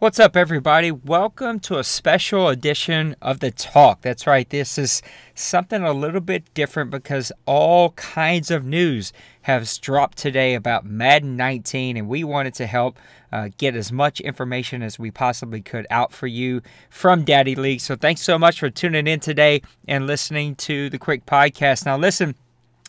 What's up, everybody? Welcome to a special edition of The Talk. That's right, this is something a little bit different because all kinds of news has dropped today about Madden 19, and we wanted to help get as much information as we possibly could out for you from DaddyLeague. So thanks so much for tuning in today and listening to the quick podcast. Now listen,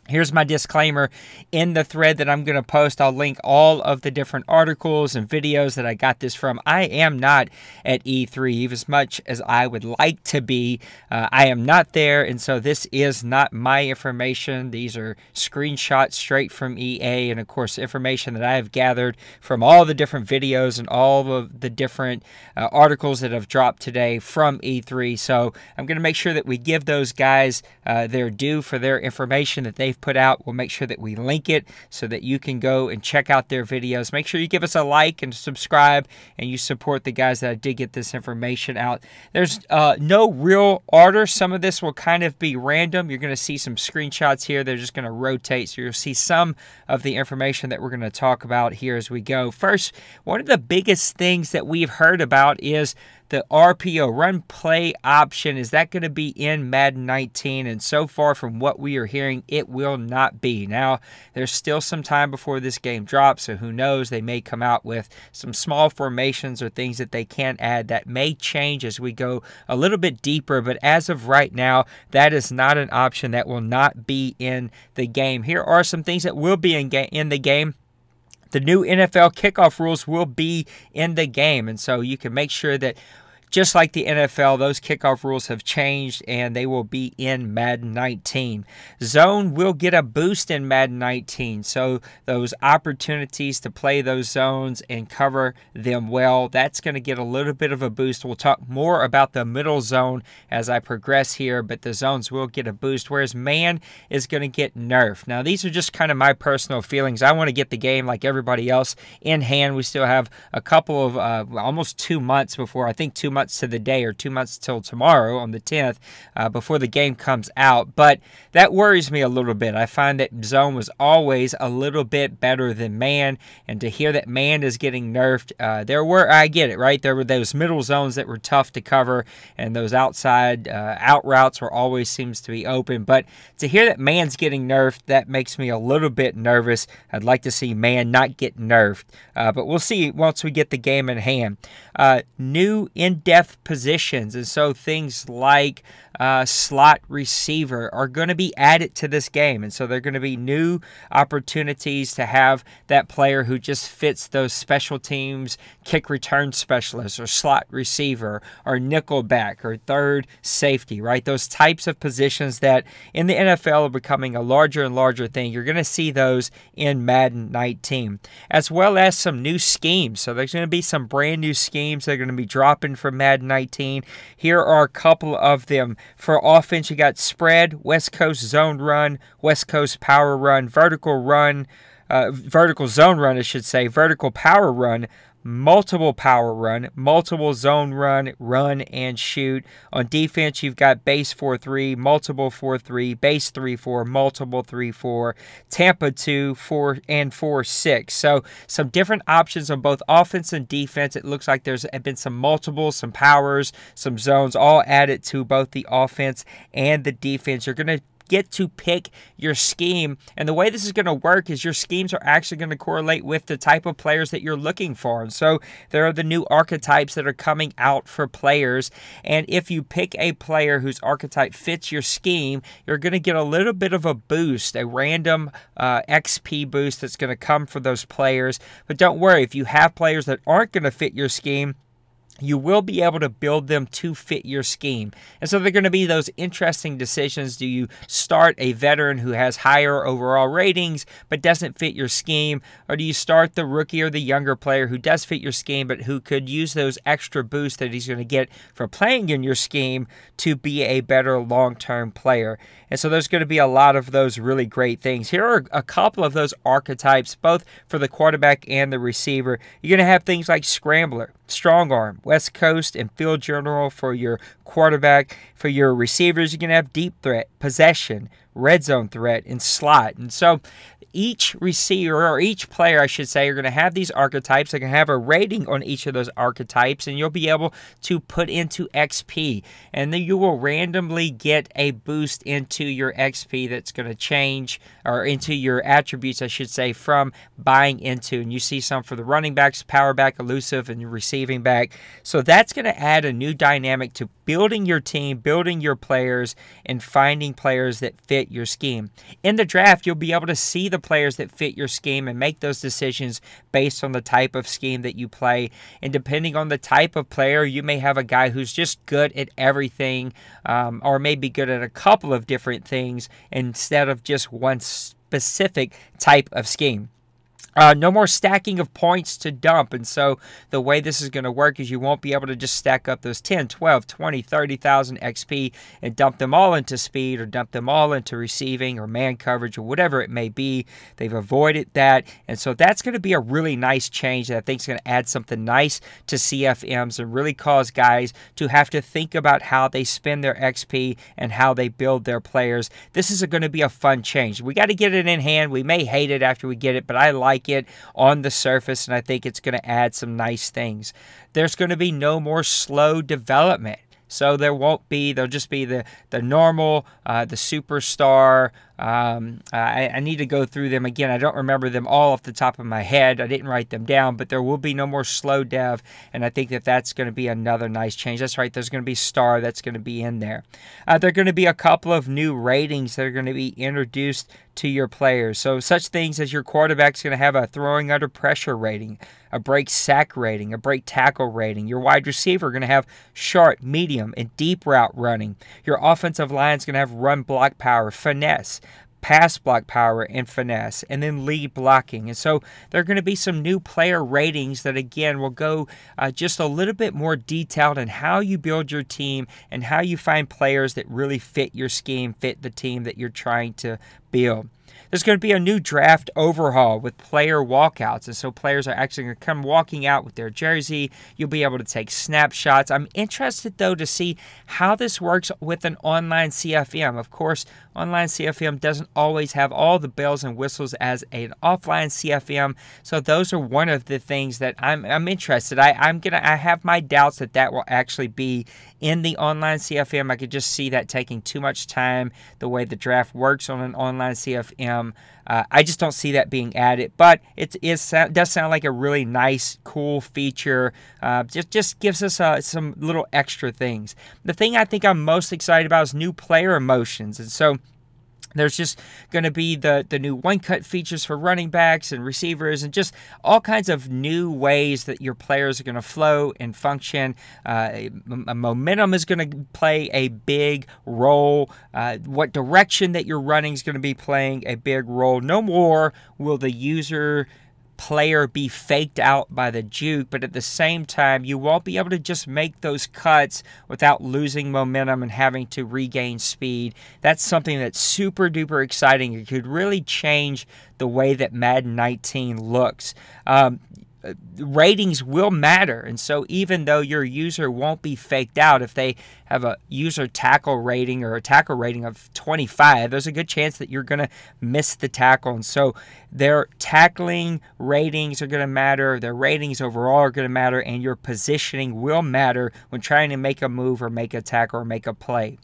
here's my disclaimer. In the thread that I'm going to post, I'll link all of the different articles and videos that I got this from. I am not at E3, even as much as I would like to be. I am not there, and so this is not my information. These are screenshots straight from EA, and of course, information that I have gathered from all the different videos and all of the different articles that have dropped today from E3. So I'm going to make sure that we give those guys their due for their information that they've put out. We'll make sure that we link it so that you can go and check out their videos. Make sure you give us a like and subscribe, and you support the guys that did get this information out. There's no real order. Some of this will kind of be random. You're going to see some screenshots here. They're just going to rotate, so you'll see some of the information that we're going to talk about here as we go. First, one of the biggest things that we've heard about is the RPO, run play option. Is that going to be in Madden 19? And so far from what we are hearing, it will not be. Now, there's still some time before this game drops, so who knows? They may come out with some small formations or things that they can add that may change as we go a little bit deeper. But as of right now, that is not an option. That will not be in the game. Here are some things that will be in the game. The new NFL kickoff rules will be in the game, and so you can make sure that just like the NFL, those kickoff rules have changed, and they will be in Madden 19. Zone will get a boost in Madden 19, so those opportunities to play those zones and cover them well, that's going to get a little bit of a boost. We'll talk more about the middle zone as I progress here, but the zones will get a boost, whereas man is going to get nerfed. Now, these are just kind of my personal feelings. I want to get the game like everybody else in hand. We still have a couple of almost 2 months before, I think 2 months to the day, or 2 months till tomorrow on the 10th before the game comes out. But that worries me a little bit. I find that zone was always a little bit better than man, and to hear that man is getting nerfed, I get it, right? There were those middle zones that were tough to cover, and those outside out routes were always seems to be open. But to hear that man's getting nerfed, that makes me a little bit nervous. I'd like to see man not get nerfed, but we'll see once we get the game in hand. New in-depth positions, and so things like slot receiver are going to be added to this game, and so they're going to be new opportunities to have that player who just fits those special teams, kick return specialist, or slot receiver, or nickelback, or third safety, right? Those types of positions that in the NFL are becoming a larger and larger thing. You're going to see those in Madden 19, as well as some new schemes. So there's going to be some brand new schemes that are going to be dropping from Madden 19. Here are a couple of them. For offense, you got spread, West Coast zone run, West Coast power run, vertical zone run, I should say, vertical power run, multiple power run, multiple zone run, run and shoot. On defense, you've got base 4-3, multiple 4-3, base 3-4, multiple 3-4, Tampa 2-4, and 4-6. So some different options on both offense and defense. It looks like there's been some multiples, some powers, some zones all added to both the offense and the defense. You're going to get to pick your scheme, and the way this is going to work is your schemes are actually going to correlate with the type of players that you're looking for. And so there are the new archetypes that are coming out for players, and if you pick a player whose archetype fits your scheme, you're going to get a little bit of a boost, a random XP boost that's going to come for those players. But don't worry, if you have players that aren't going to fit your scheme, you will be able to build them to fit your scheme. And so they're going to be those interesting decisions. Do you start a veteran who has higher overall ratings but doesn't fit your scheme? Or do you start the rookie or the younger player who does fit your scheme but who could use those extra boosts that he's going to get for playing in your scheme to be a better long-term player? And so there's going to be a lot of those really great things. Here are a couple of those archetypes, both for the quarterback and the receiver. You're going to have things like scrambler, strong arm, West Coast, and field general for your quarterback. For your receivers, you're going to have deep threat, possession, red zone threat, and slot. And so each receiver, or each player, I should say, are going to have these archetypes. They're going to have a rating on each of those archetypes, and you'll be able to put into XP. And then you will randomly get a boost into your XP that's going to change, or into your attributes, I should say, from buying into. And you see some for the running backs, power back, elusive, and receiving back. So that's going to add a new dynamic to building your team, building your players, and finding players that fit your scheme. In the draft, you'll be able to see the players that fit your scheme and make those decisions based on the type of scheme that you play. And depending on the type of player, you may have a guy who's just good at everything, or maybe good at a couple of different things instead of just one specific type of scheme. No more stacking of points to dump. And so the way this is going to work is you won't be able to just stack up those 10, 12, 20, 30,000 XP and dump them all into speed, or dump them all into receiving or man coverage or whatever it may be. They've avoided that. And so that's going to be a really nice change that I think is going to add something nice to CFMs and really cause guys to have to think about how they spend their XP and how they build their players. This is going to be a fun change. We got to get it in hand. We may hate it after we get it, but I like it on the surface, and I think it's going to add some nice things. There's going to be no more slow development. So there'll just be the normal, the superstar. I need to go through them again. I don't remember them all off the top of my head. I didn't write them down, but there will be no more slow dev, and I think that that's going to be another nice change. That's right, there's going to be star that's going to be in there. There are going to be a couple of new ratings that are going to be introduced to your players. So such things as your quarterback's going to have a throwing under pressure rating, a break sack rating, a break tackle rating. Your wide receiver are going to have short, medium, and deep route running. Your offensive line is going to have run block power, finesse, pass block power, and finesse, and then lead blocking. And so there are going to be some new player ratings that, again, will go just a little bit more detailed in how you build your team and how you find players that really fit your scheme, fit the team that you're trying to build. There's going to be a new draft overhaul with player walkouts, and so players are actually going to come walking out with their jersey. You'll be able to take snapshots. I'm interested, though, to see how this works with an online CFM. Of course, online CFM doesn't always have all the bells and whistles as an offline CFM, so those are one of the things that I'm interested. I have my doubts that that will actually be in the online CFM. I could just see that taking too much time, the way the draft works on an online CFM. I just don't see that being added, but it does sound like a really nice, cool feature. Just gives us some little extra things. The thing I think I'm most excited about is new player emotions, and so there's just going to be the new one-cut features for running backs and receivers, and just all kinds of new ways that your players are going to flow and function. Momentum is going to play a big role. What direction that you're running is going to be playing a big role. No more will the user player be faked out by the juke, but at the same time, you won't be able to just make those cuts without losing momentum and having to regain speed. That's something that's super duper exciting. It could really change the way that Madden 19 looks. Ratings will matter, and so even though your user won't be faked out, if they have a user tackle rating or a tackle rating of 25, there's a good chance that you're going to miss the tackle. And so their tackling ratings are going to matter, their ratings overall are going to matter, and your positioning will matter when trying to make a move or make a tackle or make a play.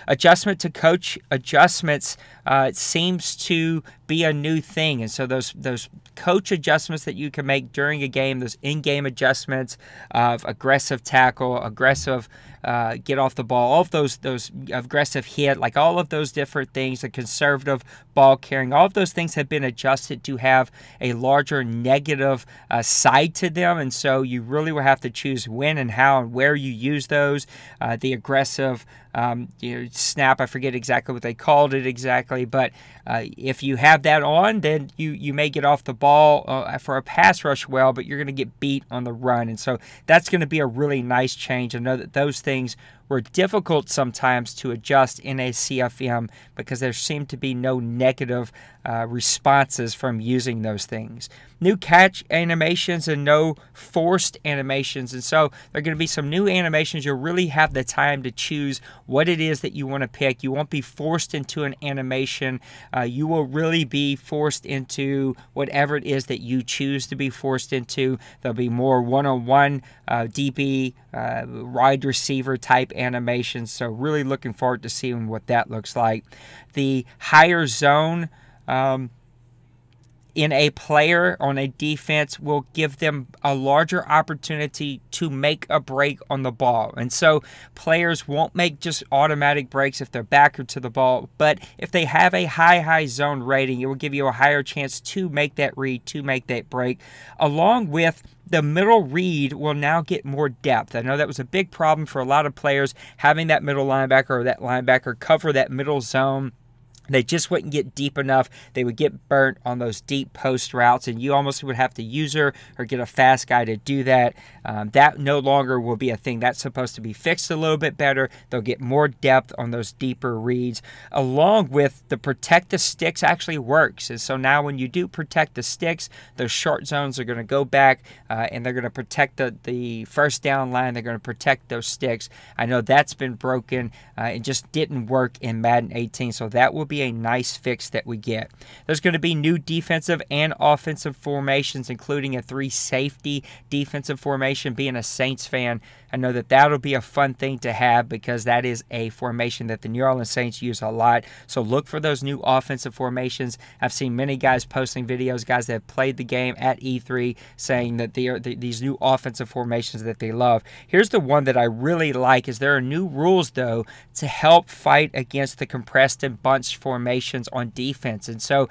Adjustment to coach adjustments seems to be a new thing, and so those coach adjustments that you can make during a game, those in-game adjustments of aggressive tackle, aggressive get off the ball, all of those aggressive hit, like all of those different things, the conservative ball carrying, all of those things have been adjusted to have a larger negative side to them, and so you really will have to choose when and how and where you use those. The aggressive snap, I forget exactly what they called it exactly, but if you have that on, then you may get off the ball for a pass rush but you're going to get beat on the run, and so that's going to be a really nice change. I know that those things were difficult sometimes to adjust in a CFM because there seemed to be no negative responses from using those things. New catch animations and no forced animations, and so there are going to be some new animations. You'll really have the time to choose what it is that you want to pick. You won't be forced into an animation. You will really be forced into whatever it is that you choose to be forced into. There'll be more one-on-one DB, wide receiver type animations, so really looking forward to seeing what that looks like. The higher zone in a player on a defense will give them a larger opportunity to make a break on the ball. And so players won't make just automatic breaks if they're backward to the ball, but if they have a high zone rating, it will give you a higher chance to make that read, to make that break, along with the middle read will now get more depth. I know that was a big problem for a lot of players, having that middle linebacker or that linebacker cover that middle zone. They just wouldn't get deep enough. They would get burnt on those deep post routes, and you almost would have to user or get a fast guy to do that. That no longer will be a thing. That's supposed to be fixed a little bit better. They'll get more depth on those deeper reads, along with the protect the sticks actually works. And so now when you do protect the sticks, those short zones are going to go back, and they're going to protect the first down line. They're going to protect those sticks. I know that's been broken. It just didn't work in Madden 18, so that will be a nice fix that we get. There's going to be new defensive and offensive formations, including a 3-safety defensive formation. Being a Saints fan, I know that that'll be a fun thing to have because that is a formation that the New Orleans Saints use a lot. So look for those new offensive formations. I've seen many guys posting videos, guys that have played the game at E3, saying that these new offensive formations that they love. Here's the one that I really like is there are new rules, though, to help fight against the compressed and bunched formations on defense. And so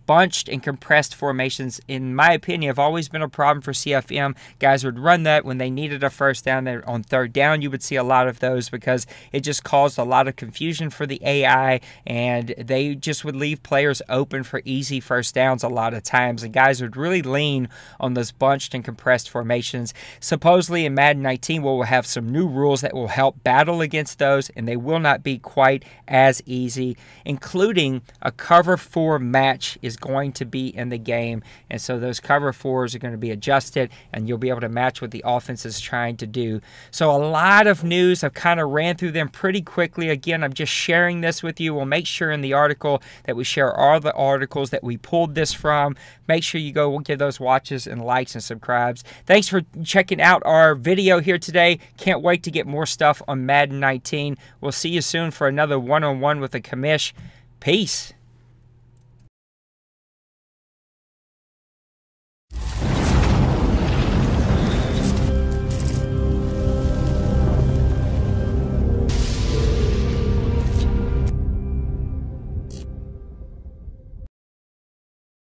bunched and compressed formations, in my opinion, have always been a problem for CFM. Guys would run that when they needed a first down. On third down, you would see a lot of those because it just caused a lot of confusion for the AI, and they just would leave players open for easy first downs a lot of times, and guys would really lean on those bunched and compressed formations. Supposedly in Madden 19, we'll have some new rules that will help battle against those, and they will not be quite as easy, including a cover 4 match is going to be in the game, and so those cover 4s are going to be adjusted, and you'll be able to match what the offense is trying to do. So a lot of news. I've kind of ran through them pretty quickly. Again, I'm just sharing this with you. We'll make sure in the article that we share all the articles that we pulled this from. Make sure you go give those watches and likes and subscribes. Thanks for checking out our video here today. Can't wait to get more stuff on Madden 19. We'll see you soon for another one-on-one with a commish. Peace.